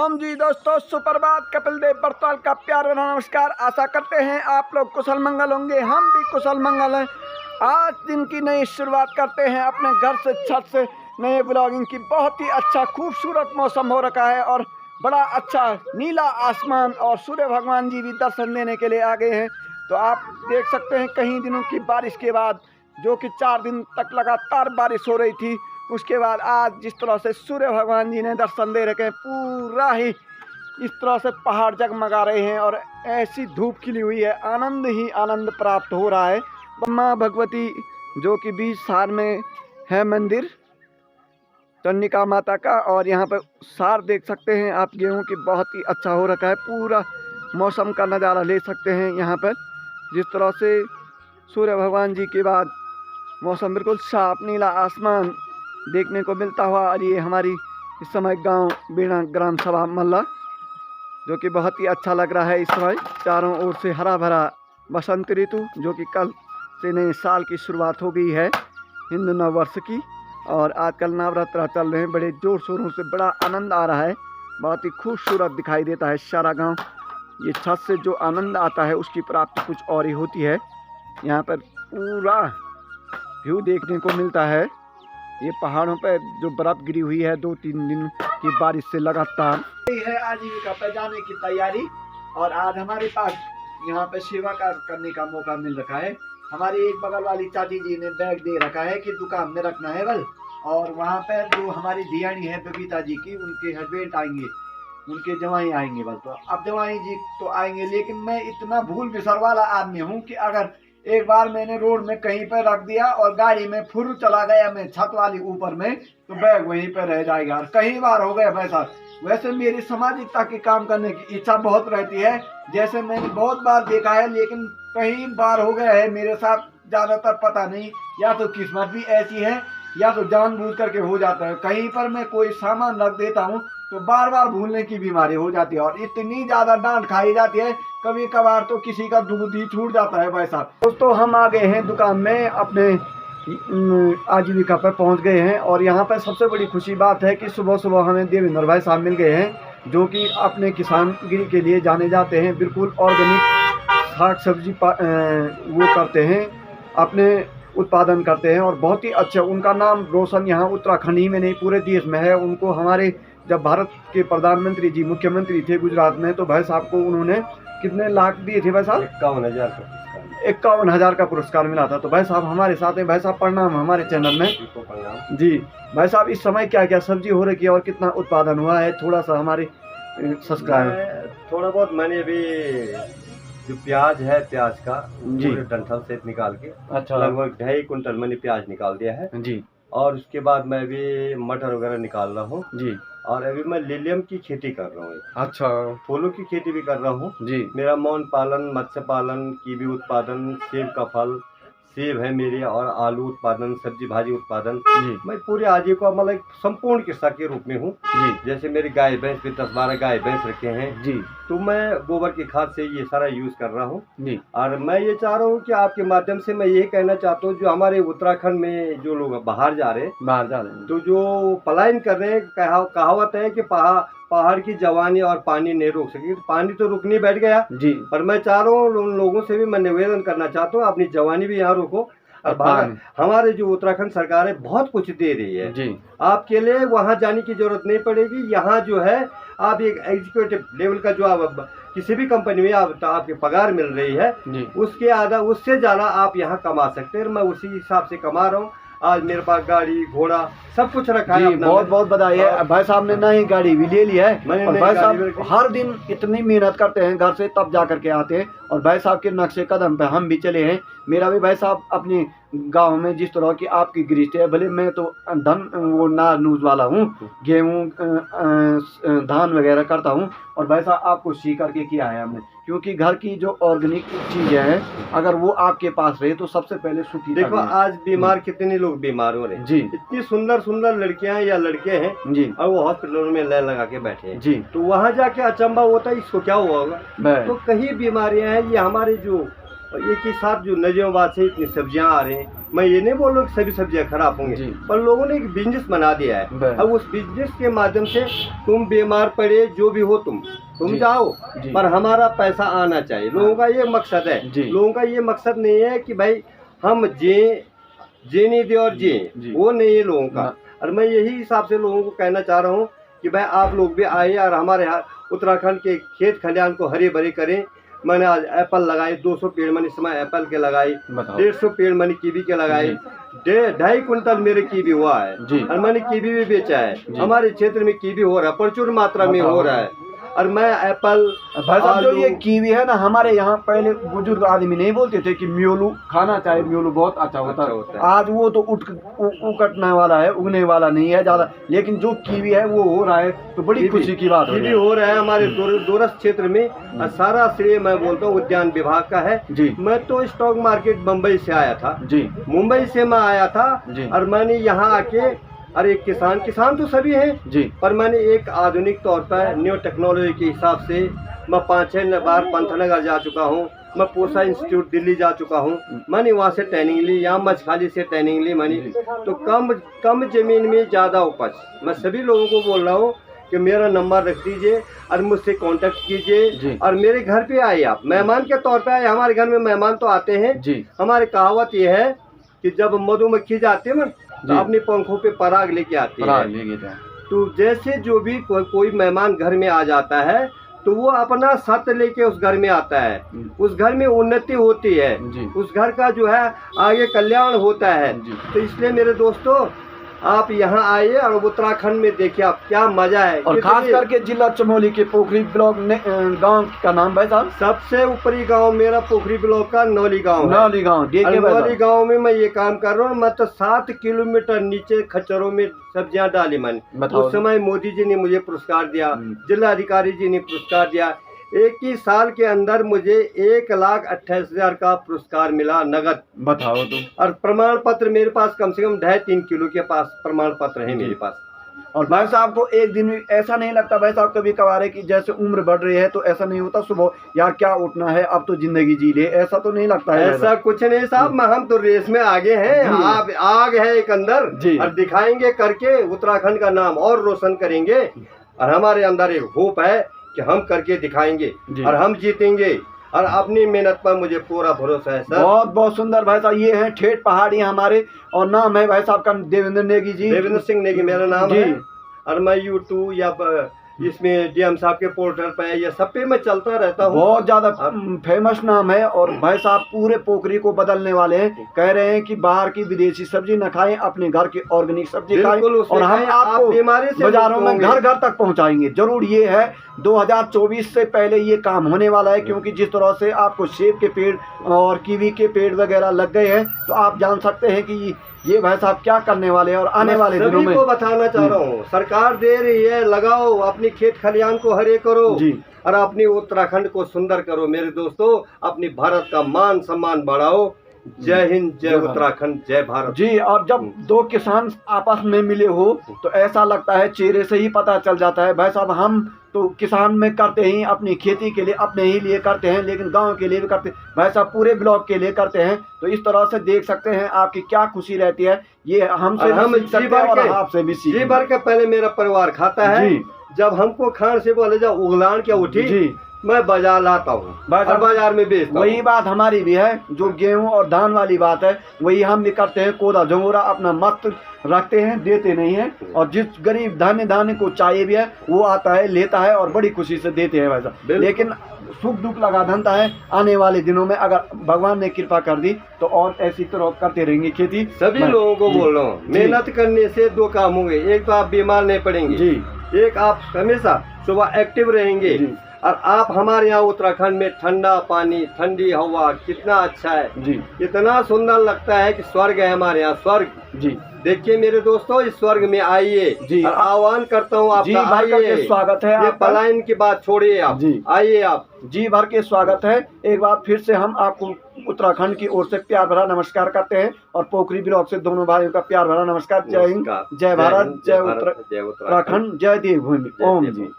ओम जी दोस्तों, सुप्रभात। कपिल देव बरताल का प्यार भरा नमस्कार। आशा करते हैं आप लोग कुशल मंगल होंगे, हम भी कुशल मंगल हैं। आज दिन की नई शुरुआत करते हैं अपने घर से, छत से, नए ब्लॉगिंग की। बहुत ही अच्छा खूबसूरत मौसम हो रखा है और बड़ा अच्छा नीला आसमान, और सूर्य भगवान जी भी दर्शन देने के लिए आ गए हैं। तो आप देख सकते हैं कई दिनों की बारिश के बाद, जो कि 4 दिन तक लगातार बारिश हो रही थी, उसके बाद आज जिस तरह से सूर्य भगवान जी ने दर्शन दे रखे हैं, पूरा ही इस तरह से पहाड़ जगमगा रहे हैं और ऐसी धूप खिली हुई है, आनंद ही आनंद प्राप्त हो रहा है। माँ भगवती, जो कि बीच सार में है मंदिर चंडिका माता का, और यहाँ पर सार देख सकते हैं आप, गेहूँ की बहुत ही अच्छा हो रखा है। पूरा मौसम का नज़ारा ले सकते हैं यहाँ पर, जिस तरह से सूर्य भगवान जी के बाद मौसम बिल्कुल साफ, नीला आसमान देखने को मिलता हुआ। और ये हमारी इस समय गांव बीणा ग्राम सभा मल्ला, जो कि बहुत ही अच्छा लग रहा है इस समय। चारों ओर से हरा भरा बसंत ऋतु, जो कि कल से नए साल की शुरुआत हो गई है, हिंदू नव वर्ष की। और आजकल नवरात्र चल रहे हैं, बड़े जोर शोरों से, बड़ा आनंद आ रहा है। बहुत ही खूबसूरत दिखाई देता है सारा गाँव। ये छत से जो आनंद आता है उसकी प्राप्ति कुछ और ही होती है। यहाँ पर पूरा व्यू देखने को मिलता है। ये पहाड़ों पर जो बर्फ गिरी हुई है 2-3 दिन की बारिश से लगातार, यही है आजीविका पे जाने की तैयारी। और आज हमारे पास यहाँ पे सेवा करने का मौका मिल रखा है। हमारी एक बगल वाली चाची जी ने बैग दे रखा है कि दुकान में रखना है बल। और वहाँ पर जो हमारी धियानी है बबीता जी की, उनके हस्बैंड आएंगे, उनके जवाई आएंगे बल। तो अब जवाई जी तो आएंगे, लेकिन मैं इतना भूल बिसर वाला आदमी हूँ कि अगर एक बार मैंने रोड में कहीं पर रख दिया और गाड़ी में फुर चला गया मैं छत वाली ऊपर में, तो बैग वहीं पर रह जाएगा। कई बार हो गया वैसा। वैसे मेरी सामाजिकता के काम करने की इच्छा बहुत रहती है, जैसे मैंने बहुत बार देखा है, लेकिन कई बार हो गया है मेरे साथ। ज़्यादातर पता नहीं, या तो किस्मत भी ऐसी है या तो जानबूझ करके हो जाता है। कहीं पर मैं कोई सामान रख देता हूँ तो बार बार भूलने की बीमारी हो जाती है, और इतनी ज़्यादा डांट खाई जाती है, कभी कभार तो किसी का दूध ही छूट जाता है भाई साहब। दोस्तों, हम आ गए हैं दुकान में, अपने आजीविका पर पहुंच गए हैं। और यहाँ पर सबसे बड़ी खुशी बात है कि सुबह सुबह हमें देवेंद्र भाई साहब मिल गए हैं, जो कि अपने किसानगिरी के लिए जाने जाते हैं। बिल्कुल ऑर्गेनिक साग सब्जी वो करते हैं, अपने उत्पादन करते हैं, और बहुत ही अच्छा उनका नाम रोशन यहाँ उत्तराखंड ही में नहीं पूरे देश में है। उनको हमारे जब भारत के प्रधानमंत्री जी मुख्यमंत्री थे गुजरात में, तो भाई साहब को उन्होंने कितने लाख दिए थे भाई साहब? 51,000 का पुरस्कार मिला था। तो भाई साहब हमारे साथ हैं। भाई साहब प्रणाम हमारे चैनल में जी। भाई साहब इस समय क्या क्या सब्जी हो रही है और कितना उत्पादन हुआ है, थोड़ा सा हमारे सब्सक्राइबर। थोड़ा बहुत मैंने भी जो प्याज है, प्याज का पूरे डंठल से निकाल के, अच्छा, लगभग 2.5 कुंटल मैंने प्याज निकाल दिया है जी। और उसके बाद मैं भी मटर वगैरह निकाल रहा हूँ जी। और अभी मैं लिलियम की खेती कर रहा हूँ। अच्छा, फूलों की खेती भी कर रहा हूँ जी। मेरा मौन पालन, मत्स्य पालन, कीवी उत्पादन, सेब का फल, सेब है मेरे, और आलू उत्पादन, सब्जी भाजी उत्पादन जी। मैं पूरे आजीविका मतलब एक संपूर्ण किस्सा के रूप में हूँ जी। जैसे मेरी गाय भैंस भी 10-12 गाय भैंस रखे हैं जी। तो मैं गोबर की खाद से ये सारा यूज कर रहा हूँ जी। और मैं ये चाह रहा हूँ कि आपके माध्यम से मैं ये कहना चाहता हूँ, जो हमारे उत्तराखंड में जो लोग बाहर जा रहे हैं, तो जो पलायन कर रहे हैं, कहावत है कि पहाड़ की जवानी और पानी नहीं रोक सके। तो पानी तो रुकने बैठ गया जी, पर मैं चाह रहा हूँ उन लोगों से भी मैं निवेदन करना चाहता हूँ, अपनी जवानी भी यहाँ रोको। और हमारे जो उत्तराखंड सरकार है बहुत कुछ दे रही है जी। आपके लिए वहाँ जाने की जरूरत नहीं पड़ेगी। यहाँ जो है आप एक एग्जीक्यूटिव लेवल का जो आप किसी भी कंपनी में आपके पगार मिल रही है, उसके आधा उससे ज़्यादा आप यहाँ कमा सकते हैं। मैं उसी हिसाब से कमा रहा हूँ। आज मेरे पास गाड़ी घोड़ा सब कुछ रखा है। बहुत बहुत बधाई है। भाई साहब ने नई गाड़ी भी ले लिया है, और भाई साहब हर दिन इतनी मेहनत करते हैं घर से, तब जा करके आते हैं। और भाई साहब के नक्शे कदम पे हम भी चले हैं। मेरा भी भाई साहब अपने गांव में जिस तरह की आपकी गृहस्थी है, भले मैं तो वो नाज वाला हूँ, गेहूँ धान वगैरह करता हूँ, और भाई साहब आपको सीख करके किया है हमने। क्योंकि घर की जो ऑर्गेनिक चीजें हैं, अगर वो आपके पास रहे तो सबसे पहले सुखी। देखो आज बीमार कितने लोग बीमार हो रहे हैं जी। इतनी सुंदर सुंदर लड़कियां या लड़के हैं जी, और वो हॉस्पिटलों में लाइन लगा के बैठे हैं जी। तो वहाँ जाके अचंभा होता है, इसको क्या हुआ होगा। तो कई बीमारियां हैं ये हमारे जो एक ही साथ जो नदियों बाद से इतनी सब्जियां आ रही हैं, मैं ये नहीं बोल रहा कि सभी सब्जियां खराब होंगी, पर लोगों ने एक बिजनेस बना दिया है। अब उस बिजनेस के माध्यम से तुम बीमार पड़े जो भी हो तुम जाओ, पर हमारा पैसा आना चाहिए। लोगों का ये मकसद है। लोगों का ये मकसद नहीं है कि भाई हम जीने दे और जिए, वो नहीं है लोगों का। और मैं यही हिसाब से लोगों को कहना चाह रहा हूँ कि भाई आप लोग भी आए और हमारे उत्तराखंड के खेत खलिहान को हरे भरे करें। मैंने आज एप्पल लगाए, 200 पेड़ मैंने इस समय एप्पल के लगाए, 150 पेड़ मैंने कीवी के लगाए, 2.5 कुंटल मेरे कीवी हुआ है और मैंने कीवी भी बेचा है। हमारे क्षेत्र में कीवी हो रहा है, प्रचुर मात्रा में हो रहा है। और मैं एप्पल भाई साहब जो ये कीवी है ना, हमारे यहाँ पहले बुजुर्ग आदमी नहीं बोलते थे कि म्योलू खाना चाहिए, म्योलू बहुत अच्छा होता है। आज वो तो उकटने वाला है, उगने वाला नहीं है ज्यादा, लेकिन जो कीवी है वो हो रहा है, तो बड़ी खुशी की बात है। कीवी हो रहा है हमारे दूरस्थ क्षेत्र में। सारा श्रेय मैं बोलता हूँ उद्यान विभाग का है। मैं तो स्टॉक मार्केट मुंबई से आया था, मुंबई से मैं आया था और मैंने यहाँ आके, अरे किसान तो सभी हैं जी, पर मैंने एक आधुनिक तौर पर न्यू टेक्नोलॉजी के हिसाब से मैं 5-6 बार पंतनगर जा चुका हूँ। मैं पूसा इंस्टीट्यूट दिल्ली जा चुका हूँ। मैंने वहाँ से ट्रेनिंग ली, यहाँ मछखाली से ट्रेनिंग ली मैंने। तो कम जमीन में ज़्यादा उपज। मैं सभी लोगों को बोल रहा हूँ कि मेरा नंबर रख दीजिए और मुझसे कांटेक्ट कीजिए और मेरे घर पे आए। आप मेहमान के तौर पे आए। हमारे घर में मेहमान तो आते हैं जी। हमारी कहावत ये है कि जब मधुमक्खी जाती है ना तो अपने पंखों पे पराग लेके आती है। तो जैसे जो भी कोई मेहमान घर में आ जाता है तो वो अपना सत्य लेके उस घर में आता है, उस घर में उन्नति होती है, उस घर का जो है आगे कल्याण होता है। तो इसलिए मेरे दोस्तों आप यहाँ आइए और उत्तराखंड में देखिए आप क्या मजा है। और खास करके जिला चमोली के पोखरी ब्लॉक गांव का नाम भाई साहब, सबसे ऊपरी गांव मेरा पोखरी ब्लॉक का नौली गांव है। नौली गांव में मैं ये काम कर रहा हूँ। मैं तो 7 किलोमीटर नीचे खच्चरों में सब्जियां डाली मैंने। उस समय मोदी जी ने मुझे पुरस्कार दिया, जिला अधिकारी जी ने पुरस्कार दिया। एक ही साल के अंदर मुझे 1,28,000 का पुरस्कार मिला नगद। बताओ तुम। और प्रमाण पत्र मेरे पास कम से कम 2.5-3 किलो के पास प्रमाण पत्र है मेरे पास। और भाई साहब को एक दिन ऐसा नहीं लगता भाई साहब कभी कभार है कि जैसे उम्र बढ़ रही है तो ऐसा नहीं होता सुबह यार क्या उठना है, अब तो जिंदगी जी ले, ऐसा तो नहीं लगता है? ऐसा कुछ नहीं साहब, हम तो रेस में आगे हैं। आप आग है एक अंदर और दिखाएंगे करके उत्तराखंड का नाम और रोशन करेंगे। और हमारे अंदर एक होप है कि हम करके दिखाएंगे और हम जीतेंगे और अपनी मेहनत पर मुझे पूरा भरोसा है सर। बहुत बहुत सुंदर भाई साहब। ये हैं ठेठ पहाड़ी हमारे और नाम है भाई साहब का देवेंद्र नेगी जी। देवेंद्र सिंह नेगी मेरा नाम है। और मैं यूट्यूब या इसमें डीएम साहब के पोर्टल पे या सब पे मैं चलता रहता हूँ। बहुत ज्यादा फेमस नाम है और भाई साहब पूरे पोखरी को बदलने वाले हैं। कह रहे हैं कि बाहर की विदेशी सब्जी न खाएं, अपने घर की ऑर्गेनिक सब्जी खाएं और हम आपको बाजारों में घर घर तक पहुंचाएंगे। जरूर ये है 2024 से पहले ये काम होने वाला है, क्योंकि जिस तरह से आपको सेब के पेड़ और कीवी के पेड़ वगैरह लग गए हैं तो आप जान सकते हैं कि ये भाई साहब क्या करने वाले हैं। और आने वाले दिनों में को बताना चाह रहा हूँ, सरकार दे रही है, लगाओ, अपनी खेत खलिहान को हरे करो और अपनी उत्तराखंड को सुंदर करो। मेरे दोस्तों अपनी भारत का मान सम्मान बढ़ाओ। जय हिंद, जय उत्तराखंड, जय भारत जी। और जब दो किसान आपस में मिले हो तो ऐसा लगता है, चेहरे से ही पता चल जाता है। भाई साहब हम तो किसान में करते ही अपनी खेती के लिए अपने ही लिए करते हैं, लेकिन गांव के लिए भी करते हैं। भाई साहब पूरे ब्लॉक के लिए करते हैं। तो इस तरह से देख सकते हैं आपकी क्या खुशी रहती है। ये हमसे हम जी भर के पहले मेरा परिवार खाता है। जब हमको खान से बोले जाओ उगलान क्या उठी मैं बाजार लाता हूँ, बाजार में बेचता हूँ। वही बात हमारी भी है, जो गेहूं और धान वाली बात है वही हम भी करते हैं। कोदा झंगोरा अपना मस्त रखते हैं, देते नहीं है। और जिस गरीब धान्य को चाहिए भी है वो आता है, लेता है और बड़ी खुशी से देते हैं वैसा। लेकिन सुख दुख लगा धनता है। आने वाले दिनों में अगर भगवान ने कृपा कर दी तो और ऐसी तरह करते रहेंगे खेती। सभी लोगों को बोल रहा हूँ, मेहनत करने से 2 काम होंगे। एक तो आप बीमार नहीं पड़ेंगे जी, एक आप हमेशा सुबह एक्टिव रहेंगे। और आप हमारे यहाँ उत्तराखंड में ठंडा पानी, ठंडी हवा कितना अच्छा है जी, इतना सुंदर लगता है कि स्वर्ग है हमारे यहाँ, स्वर्ग जी। देखिए मेरे दोस्तों इस स्वर्ग में आइए जी। और आह्वान करता हूँ आपका, आइए, स्वागत है। ये पलायन की बात छोड़िए, आप आइए, आप जी भर के स्वागत है। एक बार फिर से हम आपको उत्तराखंड की ओर से प्यार भरा नमस्कार करते हैं और पोखरी ब्लॉक से दोनों भाइयों का प्यार भरा नमस्कार। जय हिंद, जय भारत, जय उत्तराखंड, जय देवभूमि, ओम जी।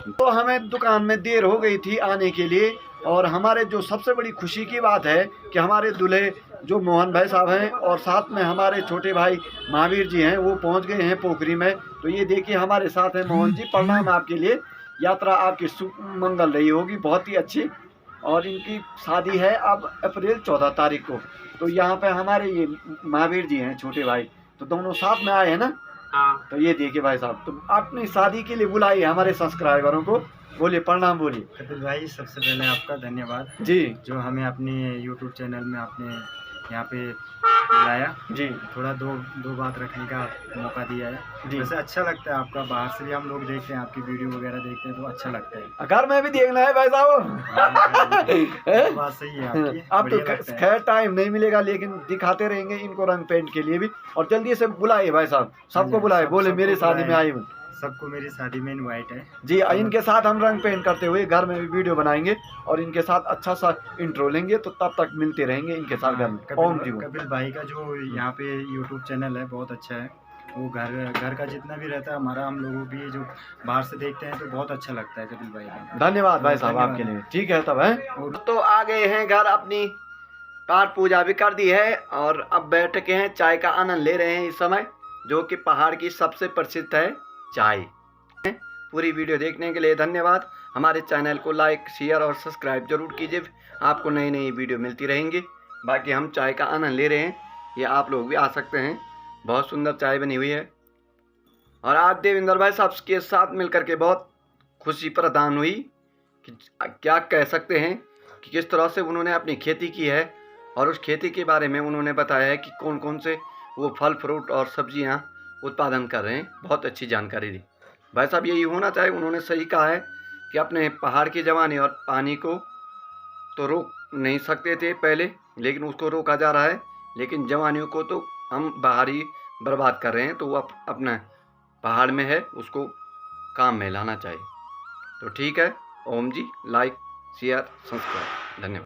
तो हमें दुकान में देर हो गई थी आने के लिए और हमारे जो सबसे बड़ी खुशी की बात है कि हमारे दूल्हे जो मोहन भाई साहब हैं और साथ में हमारे छोटे भाई महावीर जी हैं, वो पहुंच गए हैं पोखरी में। तो ये देखिए हमारे साथ हैं मोहन जी, प्रणाम आपके लिए। यात्रा आपकी सुमंगल रही होगी, बहुत ही अच्छी। और इनकी शादी है अब अप्रैल 14 तारीख को। तो यहाँ पे हमारे ये महावीर जी हैं छोटे भाई, तो दोनों साथ में आए हैं ना। हाँ। तो ये देखिए भाई साहब, तो आपने शादी के लिए बुलाई है हमारे सब्सक्राइबरों को, बोलिए प्रणाम बोलिए। कपिल भाई, सबसे पहले आपका धन्यवाद जी, जो हमें अपने YouTube चैनल में आपने यहाँ पे लाया जी। थोड़ा दो बात रखने का मौका दिया है जी। वैसे अच्छा लगता है आपका, बाहर से भी हम लोग देखते हैं, आपकी वीडियो वगैरह देखते हैं तो अच्छा लगता है। घर में भी देखना है भाई साहब। बात सही है आपकी। अब तो खैर टाइम नहीं मिलेगा, लेकिन दिखाते रहेंगे इनको रंग पेंट के लिए भी। और जल्दी से बुलाइए भाई साहब, सबको बुलाए, बोले मेरे शादी में आई हूँ। सबको मेरी शादी में इनवाइट है जी। इनके साथ हम रंग पेंट करते हुए घर में भी वीडियो बनाएंगे और इनके साथ अच्छा सा इंट्रो लेंगे, तो तब तक मिलते रहेंगे इनके साथ घर में। कपिल भाई का जो यहाँ पे YouTube चैनल है बहुत अच्छा है, वो घर का जितना भी रहता है हमारा, हम लोगों भी जो बाहर से देखते हैं तो बहुत अच्छा लगता है कपिल भाई का। धन्यवाद भाई साहब आपके लिए। ठीक है तब है। तो आ गए हैं घर, अपनी पाठ पूजा भी कर दी है और अब बैठ के हैं, चाय का आनंद ले रहे हैं इस समय, जो कि पहाड़ की सबसे प्रसिद्ध है चाय। पूरी वीडियो देखने के लिए धन्यवाद। हमारे चैनल को लाइक शेयर और सब्सक्राइब जरूर कीजिए, आपको नई नई वीडियो मिलती रहेंगी। बाकी हम चाय का आनंद ले रहे हैं, ये आप लोग भी आ सकते हैं, बहुत सुंदर चाय बनी हुई है। और आज देवेंद्र भाई साहब के साथ मिलकर के बहुत खुशी प्रदान हुई कि क्या कह सकते हैं कि किस तरह से उन्होंने अपनी खेती की है और उस खेती के बारे में उन्होंने बताया है कि कौन कौन से वो फल फ्रूट और सब्जियां उत्पादन कर रहे हैं। बहुत अच्छी जानकारी दी भाई साहब, यही होना चाहिए। उन्होंने सही कहा है कि अपने पहाड़ की जवानी और पानी को तो रोक नहीं सकते थे पहले, लेकिन उसको रोका जा रहा है। लेकिन जवानियों को तो हम बाहर ही बर्बाद कर रहे हैं, तो वो अपना पहाड़ में है, उसको काम में लाना चाहिए। तो ठीक है, ओम जी, लाइक शेयर सब्सक्राइब, धन्यवाद।